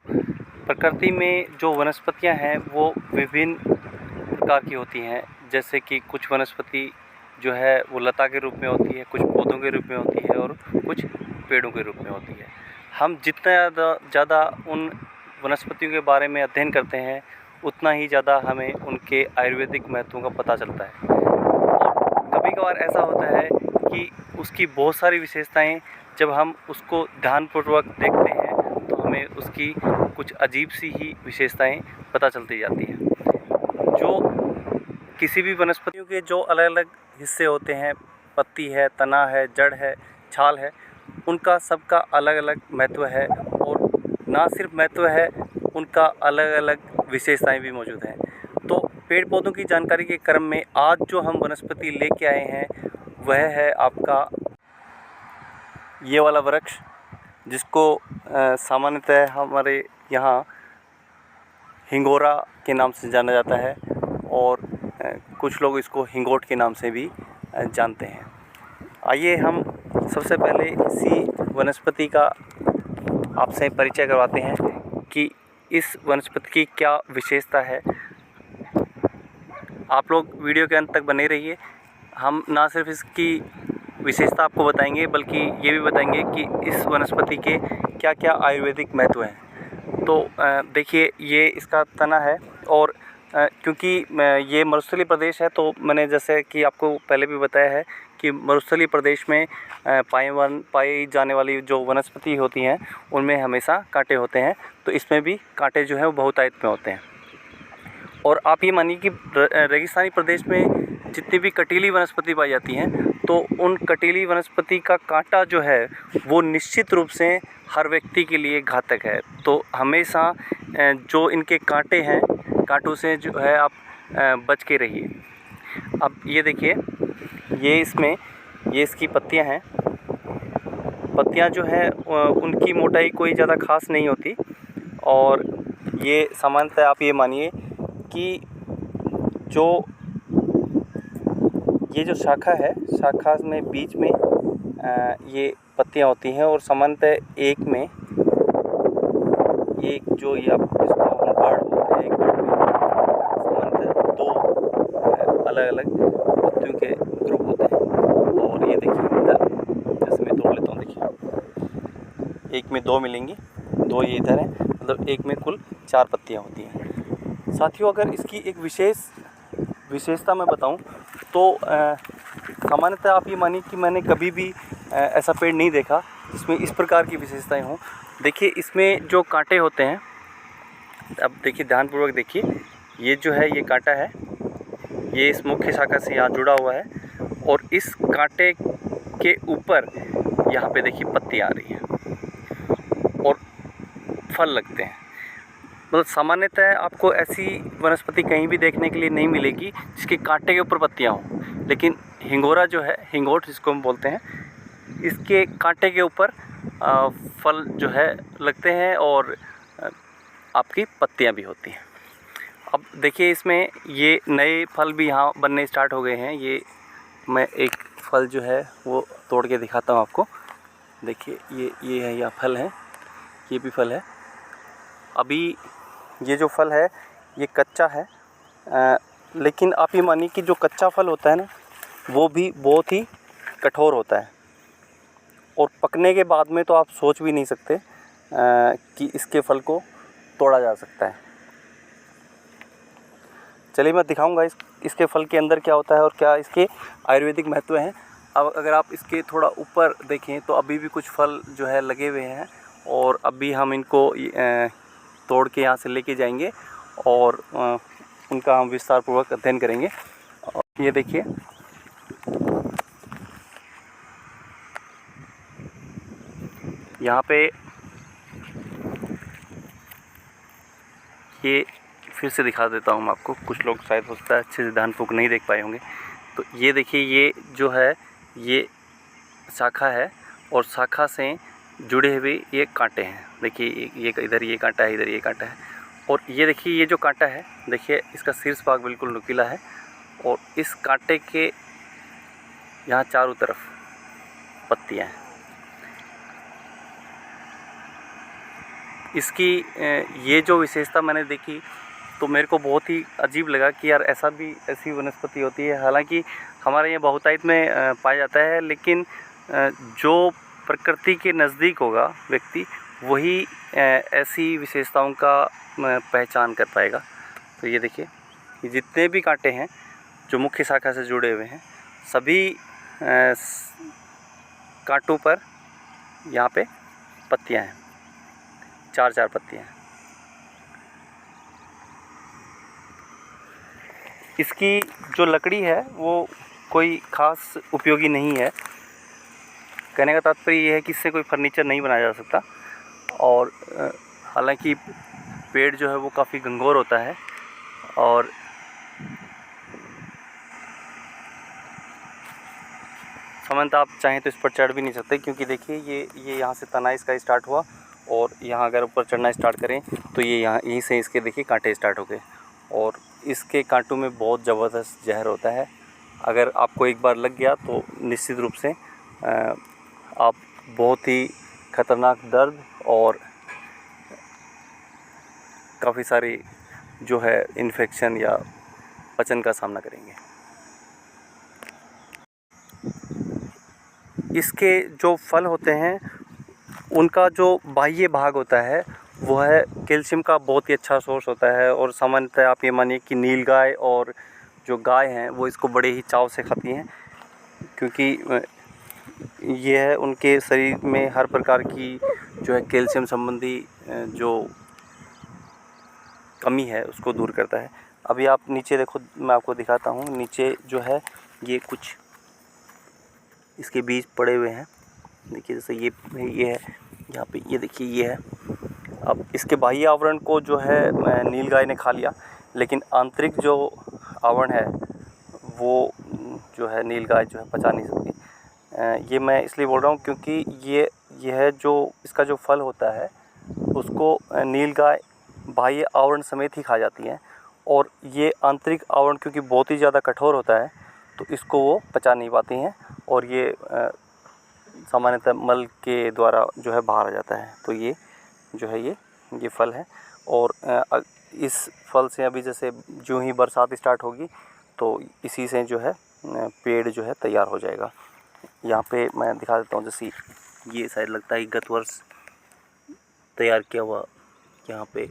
प्रकृति में जो वनस्पतियां हैं वो विभिन्न प्रकार की होती हैं। जैसे कि कुछ वनस्पति जो है वो लता के रूप में होती है, कुछ पौधों के रूप में होती है और कुछ पेड़ों के रूप में होती है। हम जितना ज़्यादा उन वनस्पतियों के बारे में अध्ययन करते हैं उतना ही ज़्यादा हमें उनके आयुर्वेदिक महत्वों का पता चलता है। और कभी-कभार ऐसा होता है कि उसकी बहुत सारी विशेषताएं जब हम उसको ध्यानपूर्वक देखते हैं तो हमें उसकी कुछ अजीब सी ही विशेषताएं पता चलती जाती हैं। जो किसी भी वनस्पतियों के जो अलग-अलग हिस्से होते हैं, पत्ती है, तना है, जड़ है, छाल है, उनका सबका अलग-अलग महत्व है और ना सिर्फ महत्व है, उनका अलग-अलग विशेषताएं भी मौजूद हैं। तो पेड़ पौधों की जानकारी के क्रम में आज जो हम वनस्पति लेके आए हैं वह है आपका ये वाला वृक्ष, जिसको सामान्यतः हमारे यहाँ हिंगोरा के नाम से जाना जाता है और कुछ लोग इसको हिंगोट के नाम से भी जानते हैं। आइए हम सबसे पहले इसी वनस्पति का आपसे परिचय करवाते हैं कि इस वनस्पति की क्या विशेषता है। आप लोग वीडियो के अंत तक बने रहिए। हम ना सिर्फ इसकी विशेषता आपको बताएंगे बल्कि ये भी बताएंगे कि इस वनस्पति के क्या क्या आयुर्वेदिक महत्व हैं। तो देखिए ये इसका तना है और क्योंकि ये मरुस्थलीय प्रदेश है तो मैंने जैसे कि आपको पहले भी बताया है कि मरुस्थलीय प्रदेश में पाई जाने वाली जो वनस्पति होती हैं उनमें हमेशा कांटे होते हैं। तो इसमें भी कांटे जो हैं वो बहुतायत में होते हैं। और आप ये मानिए कि रेगिस्तानी प्रदेश में जितनी भी कटीली वनस्पति पाई जाती हैं तो उन कटीली वनस्पति का कांटा जो है वो निश्चित रूप से हर व्यक्ति के लिए घातक है। तो हमेशा जो इनके कांटे हैं, कांटों से जो है आप बच के रहिए। अब ये देखिए, ये इसकी पत्तियां हैं। पत्तियां जो है उनकी मोटाई कोई ज़्यादा खास नहीं होती और ये सामान्यतः आप ये मानिए कि ये जो शाखा है, शाखा में बीच में ये पत्तियां होती हैं और सामान्यतः एक जो ये आप जिसको हम बर्ड बोलते हैं, एक बर्ड में सामान्यतः 2 अलग-अलग पत्तियों के ग्रुप होते हैं। और ये देखिए इधर, जैसे मैं तोड़ लेता हूँ, देखिए एक में 2 मिलेंगी, 2 ये इधर हैं, मतलब एक में कुल 4 पत्तियाँ होती हैं। साथियों, अगर इसकी एक विशेषता मैं बताऊं तो सामान्यतः आप ये मानिए कि मैंने कभी भी ऐसा पेड़ नहीं देखा जिसमें इस प्रकार की विशेषताएं हों। देखिए इसमें जो कांटे होते हैं, अब देखिए ध्यानपूर्वक देखिए, ये जो है ये कांटा है, ये इस मुख्य शाखा से यहाँ जुड़ा हुआ है और इस कांटे के ऊपर यहाँ पे देखिए पत्ती आ रही है और फल लगते हैं। मतलब सामान्यतः आपको ऐसी वनस्पति कहीं भी देखने के लिए नहीं मिलेगी जिसके कांटे के ऊपर पत्तियां हों, लेकिन हिंगोरा जो है, हिंगोट जिसको हम बोलते हैं, इसके कांटे के ऊपर फल जो है लगते हैं और आपकी पत्तियां भी होती हैं। अब देखिए इसमें ये नए फल भी यहाँ बनने स्टार्ट हो गए हैं। ये मैं एक फल जो है वो तोड़ के दिखाता हूँ आपको। देखिए ये है, यह फल है, ये भी फल है। अभी ये जो फल है ये कच्चा है, लेकिन आप ये मानिए कि जो कच्चा फल होता है ना वो भी बहुत ही कठोर होता है और पकने के बाद में तो आप सोच भी नहीं सकते कि इसके फल को तोड़ा जा सकता है। चलिए मैं दिखाऊंगा इसके फल के अंदर क्या होता है और क्या इसके आयुर्वेदिक महत्व हैं। अब अगर आप इसके थोड़ा ऊपर देखें तो अभी भी कुछ फल जो है लगे हुए हैं और अभी हम इनको तोड़ के यहाँ से लेके जाएंगे और उनका हम विस्तार पूर्वक अध्ययन करेंगे। और ये देखिए, यहाँ पे ये फिर से दिखा देता हूँ मैं आपको। कुछ लोग शायद हो सकता है अच्छे से ध्यानपूर्वक नहीं देख पाए होंगे। तो ये देखिए, ये जो है ये शाखा है और शाखा से जुड़े हुए ये कांटे हैं। देखिए ये इधर ये कांटा है, इधर ये कांटा है और ये देखिए ये जो कांटा है, देखिए इसका शीर्ष भाग बिल्कुल नुकीला है और इस कांटे के यहाँ चारों तरफ पत्तियाँ हैं। इसकी ये जो विशेषता मैंने देखी तो मेरे को बहुत ही अजीब लगा कि यार ऐसी वनस्पति होती है। हालांकि हमारे यहाँ बहुतायत में पाया जाता है, लेकिन जो प्रकृति के नज़दीक होगा व्यक्ति वही ऐसी विशेषताओं का पहचान कर पाएगा। तो ये देखिए कि जितने भी कांटे हैं जो मुख्य शाखा से जुड़े हुए हैं, सभी कांटों पर यहाँ पे पत्तियाँ हैं, 4 पत्तियाँ हैं। इसकी जो लकड़ी है वो कोई ख़ास उपयोगी नहीं है। कहने का तात्पर्य ये है कि इससे कोई फर्नीचर नहीं बनाया जा सकता। और हालांकि पेड़ जो है वो काफ़ी घंघोर होता है और सामान्यतः आप चाहें तो इस पर चढ़ भी नहीं सकते, क्योंकि देखिए ये यहाँ से तना इसका स्टार्ट हुआ और यहाँ अगर ऊपर चढ़ना स्टार्ट करें तो ये यहीं से इसके देखिए कांटे स्टार्ट हो गए। और इसके कांटों में बहुत ज़बरदस्त जहर होता है। अगर आपको एक बार लग गया तो निश्चित रूप से आप बहुत ही ख़तरनाक दर्द और काफ़ी सारी जो है इन्फेक्शन या पचन का सामना करेंगे। इसके जो फल होते हैं उनका जो बाह्य भाग होता है वो है कैल्शियम का बहुत ही अच्छा सोर्स होता है। और सामान्यतः आप ये मानिए कि नीलगाय और जो गाय हैं वो इसको बड़े ही चाव से खाती हैं, क्योंकि ये है उनके शरीर में हर प्रकार की जो है कैल्शियम संबंधी जो कमी है उसको दूर करता है। अभी आप नीचे देखो, मैं आपको दिखाता हूँ। नीचे जो है ये कुछ इसके बीज पड़े हुए हैं। देखिए जैसे ये है, यहाँ पे ये देखिए ये है। अब इसके बाह्य आवरण को जो है नीलगाय ने खा लिया, लेकिन आंतरिक जो आवरण है वो जो है नीलगाय जो है पचा नहीं सकती। ये मैं इसलिए बोल रहा हूँ क्योंकि ये है जो इसका जो फल होता है उसको नीलगाय बाह्य आवरण समेत ही खा जाती हैं। और ये आंतरिक आवरण क्योंकि बहुत ही ज़्यादा कठोर होता है तो इसको वो पचा नहीं पाती हैं और ये सामान्यतः मल के द्वारा जो है बाहर आ जाता है। तो ये जो है ये फल है। और इस फल से अभी जैसे जो ही बरसात स्टार्ट होगी तो इसी से जो है पेड़ जो है तैयार हो जाएगा। यहाँ पे मैं दिखा देता हूँ। जैसे ये शायद लगता है गत वर्ष तैयार किया हुआ यहाँ पे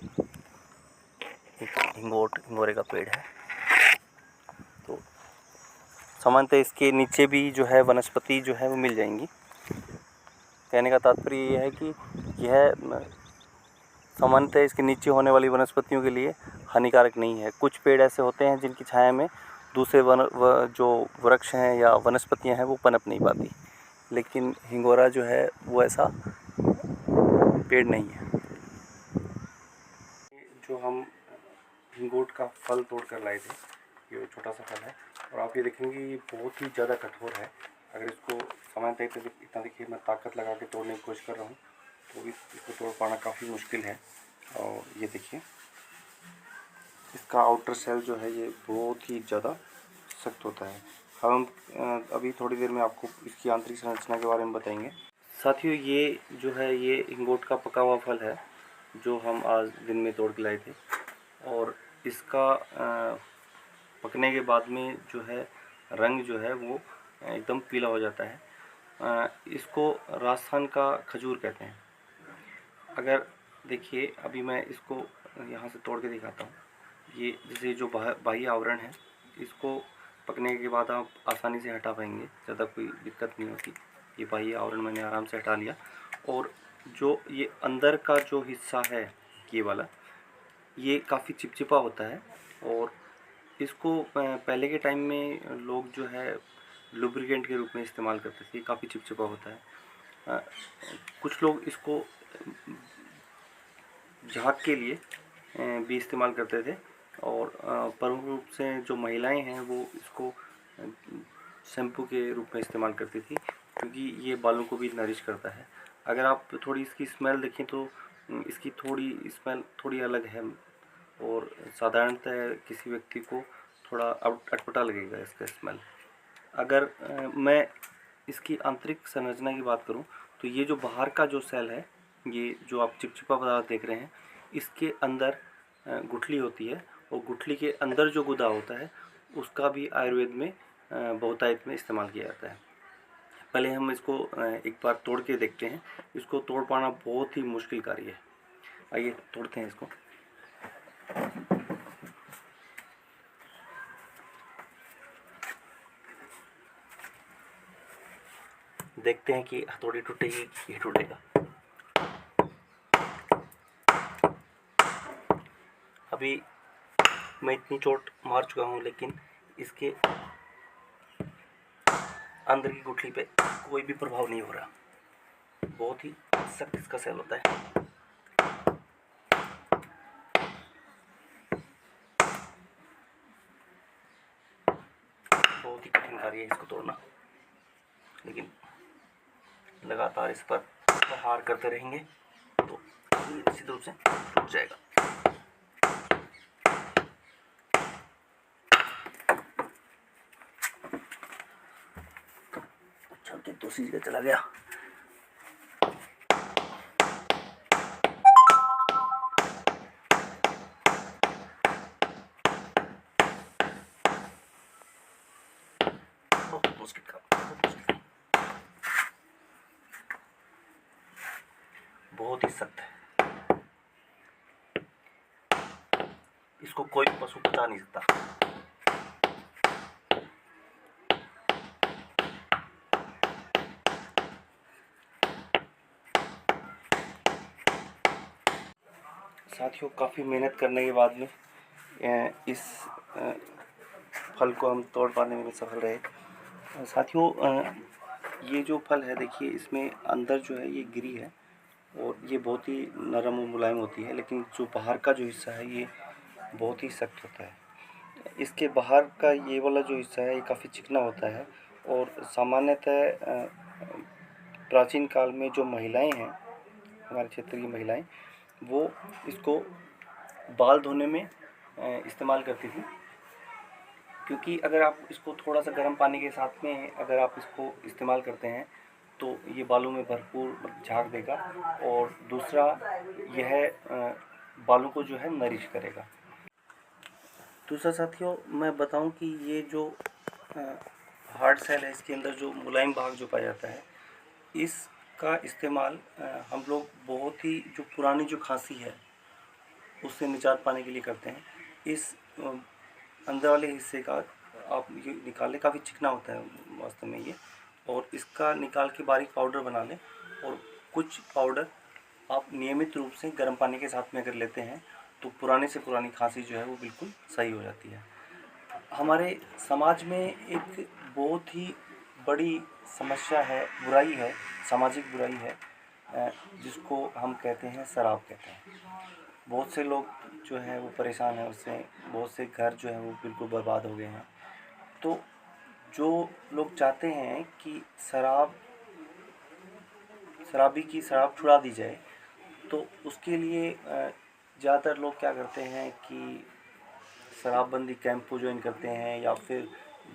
एक हिंगोरे का पेड़ है। तो सामान्यतः इसके नीचे भी जो है वनस्पति जो है वो मिल जाएंगी। कहने का तात्पर्य ये है कि यह सामान्यतः इसके नीचे होने वाली वनस्पतियों के लिए हानिकारक नहीं है। कुछ पेड़ ऐसे होते हैं जिनकी छाया में दूसरे जो वृक्ष हैं या वनस्पतियां हैं वो पनप नहीं पाती, लेकिन हिंगोरा जो है वो ऐसा पेड़ नहीं है। जो हम हिंगोट का फल तोड़ कर लाए थे, ये छोटा सा फल है और आप ये देखेंगे ये बहुत ही ज़्यादा कठोर है। अगर इसको सामान्यतः इतना देखिए मैं ताकत लगा के तोड़ने की कोशिश कर रहा हूँ तो इसको तोड़ पाना काफ़ी मुश्किल है। और ये देखिए इसका आउटर सेल जो है ये बहुत ही ज़्यादा सख्त होता है। हम अभी थोड़ी देर में आपको इसकी आंतरिक संरचना के बारे में बताएंगे। साथियों ये जो है ये हिंगोट का पका हुआ फल है जो हम आज दिन में तोड़ के लाए थे। और इसका पकने के बाद में जो है रंग जो है वो एकदम पीला हो जाता है। इसको राजस्थान का खजूर कहते हैं। अगर देखिए अभी मैं इसको यहाँ से तोड़ के दिखाता हूँ। ये जैसे जो बाह्य आवरण है इसको पकने के बाद आप आसानी से हटा पाएंगे, ज़्यादा कोई दिक्कत नहीं होती। ये बाह्य आवरण मैंने आराम से हटा लिया। और जो ये अंदर का जो हिस्सा है ये वाला, ये काफ़ी चिपचिपा होता है। और इसको पहले के टाइम में लोग जो है लुब्रिकेंट के रूप में इस्तेमाल करते थे। काफ़ी चिपचिपा होता है। कुछ लोग इसको झाग के लिए भी इस्तेमाल करते थे। और प्रमुख रूप से जो महिलाएं हैं वो इसको शैम्पू के रूप में इस्तेमाल करती थी, क्योंकि ये बालों को भी नरिश करता है। अगर आप थोड़ी इसकी स्मेल देखें तो इसकी स्मेल थोड़ी अलग है और साधारणतः किसी व्यक्ति को थोड़ा अटपटा लगेगा इसका स्मेल। अगर मैं इसकी आंतरिक संरचना की बात करूं तो ये जो बाहर का जो सेल है ये जो आप चिपचिपा पदार्थ देख रहे हैं, इसके अंदर गुठली होती है, और गुठली के अंदर जो गुदा होता है उसका भी आयुर्वेद में बहुतायत में इस्तेमाल किया जाता है। पहले हम इसको एक बार तोड़ के देखते हैं। इसको तोड़ पाना बहुत ही मुश्किल कार्य है। आइए तोड़ते हैं इसको। देखते हैं कि हथौड़ी टूटेगी कि टूटेगा। अभी मैं इतनी चोट मार चुका हूँ, लेकिन इसके अंदर की गुठली पे कोई भी प्रभाव नहीं हो रहा। बहुत ही सख्त इसका सेल होता है। बहुत ही कठिन कार्य है इसको तोड़ना, लेकिन लगातार इस पर प्रहार करते रहेंगे तो निश्चित रूप से टूट जाएगा। चल के दूसरी जगह चला गया। बहुत ही सख्त है, इसको कोई पशु बचा नहीं सकता। साथियों, काफ़ी मेहनत करने के बाद में इस फल को हम तोड़ पाने में सफल रहे। साथियों, ये जो फल है देखिए, इसमें अंदर जो है ये गिरी है और ये बहुत ही नरम और मुलायम होती है, लेकिन जो बाहर का जो हिस्सा है ये बहुत ही सख्त होता है। इसके बाहर का ये वाला जो हिस्सा है ये काफ़ी चिकना होता है, और सामान्यतः प्राचीन काल में जो महिलाएं हैं, हमारे क्षेत्र की महिलाएं, वो इसको बाल धोने में इस्तेमाल करती थी। क्योंकि अगर आप इसको थोड़ा सा गर्म पानी के साथ में अगर आप इसको इस्तेमाल करते हैं तो ये बालों में भरपूर झाग देगा, और दूसरा यह बालों को जो है नरिश करेगा। दूसरा साथियों, मैं बताऊं कि ये जो हार्ड सेल है, इसके अंदर जो मुलायम भाग जो पाया जाता है, इसका इस्तेमाल हम लोग बहुत ही जो पुरानी जो खांसी है उससे निजात पाने के लिए करते हैं। इस अंदर वाले हिस्से का आप ये निकाल लें, काफ़ी चिकना होता है वास्तव में ये, और इसका निकाल के बारीक पाउडर बना लें, और कुछ पाउडर आप नियमित रूप से गर्म पानी के साथ में अगर लेते हैं तो पुराने से पुरानी खांसी जो है वो बिल्कुल सही हो जाती है। हमारे समाज में एक बहुत ही बड़ी समस्या है, बुराई है, सामाजिक बुराई है, जिसको हम कहते हैं शराब कहते हैं। बहुत से लोग जो हैं वो परेशान हैं उससे, बहुत से घर जो हैं वो बिल्कुल बर्बाद हो गए हैं। तो जो लोग चाहते हैं कि शराबी की शराब छुड़ा दी जाए, तो उसके लिए ज़्यादातर लोग क्या करते हैं कि शराबबंदी कैंप को ज्वाइन करते हैं, या फिर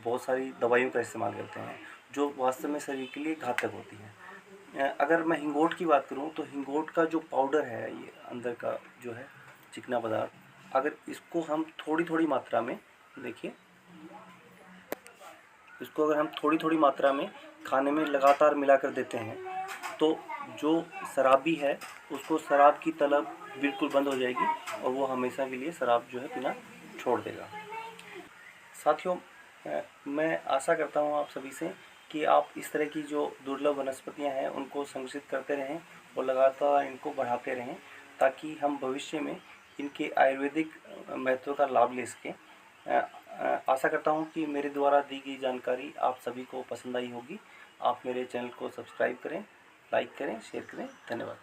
बहुत सारी दवाइयों का इस्तेमाल करते हैं जो वास्तव में शरीर के लिए घातक होती हैं। अगर मैं हिंगोट की बात करूं तो हिंगोट का जो पाउडर है, ये अंदर का जो है चिकना पदार्थ, अगर इसको हम थोड़ी थोड़ी मात्रा में, देखिए, इसको अगर हम थोड़ी थोड़ी मात्रा में खाने में लगातार मिलाकर देते हैं तो जो शराबी है उसको शराब की तलब बिल्कुल बंद हो जाएगी, और वो हमेशा के लिए शराब जो है पीना छोड़ देगा। साथियों, मैं आशा करता हूँ आप सभी से कि आप इस तरह की जो दुर्लभ वनस्पतियाँ हैं उनको संरक्षित करते रहें और लगातार इनको बढ़ाते रहें, ताकि हम भविष्य में इनके आयुर्वेदिक महत्व का लाभ ले सकें। आशा करता हूँ कि मेरे द्वारा दी गई जानकारी आप सभी को पसंद आई होगी। आप मेरे चैनल को सब्सक्राइब करें, लाइक करें, शेयर करें। धन्यवाद।